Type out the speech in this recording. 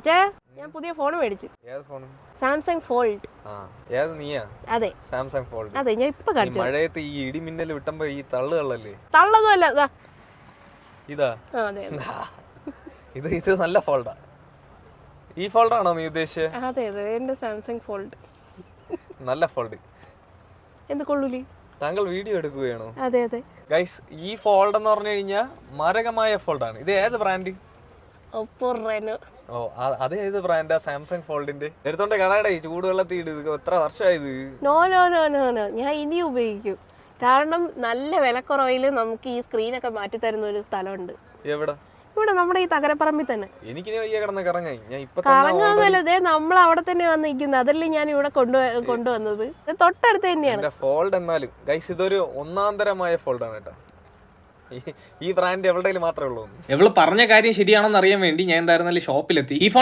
അച്ഛാ ഞാൻ പുതിയ ഫോൺ മേടിച്ചു. ഏത് ഫോൺ? Samsung fold. ഏത് നീയാ? അതെ സാംസങ് ഫോൾഡ്. അതെ ഞാൻ ഇപ്പൊ കാണിച്ചു. മഴയത്ത് ഈ ഇടിമിന്നൽ വിട്ടുമ്പോ ഈ തള്ളുകളല്ലേ? തള്ളൊന്നും അല്ല. ഇതാ? അതെ ഇത് നല്ല ഫോൾഡാ. ഈ ഫോൾഡാണോ നീ ഉദ്ദേശിച്ചത്? അതെ അതെ എന്റെ സാംസങ് ഫോൾഡ് നല്ല ഫോൾഡ്. എന്ത് കൊള്ളൂലി? താങ്കൾ വീഡിയോ എടുക്കുകയാണോ? അതെ അതെ ഗൈസ്, ഈ ഫോൾഡ് എന്ന് പറഞ്ഞു കഴിഞ്ഞാൽ മാരകമായ ഫോൾഡാണ്. ഇത് ഏത് ബ്രാൻഡ്? Oppo Renault. ഓ, അത് ഏത് ബ്രാൻഡാ? സാംസങ് ഫോൾഡിന്റെ. എടുത്തോണ്ട് കടയുടെ ചൂടുവെള്ളത്തിൽ ഇട്. എത്ര വർഷമായത്? No no no no no ഞാൻ ഇനി ഉപയോഗിക്കും. കാരണം നല്ല വിലക്കുറവിൽ നമുക്ക് ഈ സ്ക്രീനൊക്കെ മാറ്റി തരുന്ന ഒരു സ്ഥലമുണ്ട്. എവിടെ? ഇവിടെ നമ്മുടെ ഈ തകരപ്പറമ്പിൽ തന്നെ. എനിക്ക് വയ്യ കിടന്ന് കറങ്ങായി. ഞാൻ ഇപ്പൊ കറങ്ങാന്നല്ലേ, നമ്മൾ അവിടെ തന്നെ വന്നിരിക്കുന്നത്. അതല്ലേ ഞാൻ ഇവിടെ കൊണ്ടുവന്നത്. തൊട്ടടുത്ത് തന്നെയാണ് ഫോൾഡ്. എന്നാലും ഗൈസ് ഇതൊരു ഒന്നാന്തരമായ ഫോൾഡാണ് കേട്ടോ. ഈ ബ്രാൻഡ് എവിടെയും മാത്രമേ ഉള്ളൂ. എവള് പറഞ്ഞ കാര്യം ശരിയാണെന്ന് അറിയാൻ വേണ്ടി ഞാൻ എന്തായിരുന്നാലും ഷോപ്പിലെത്തി. ഈ ഫോൺ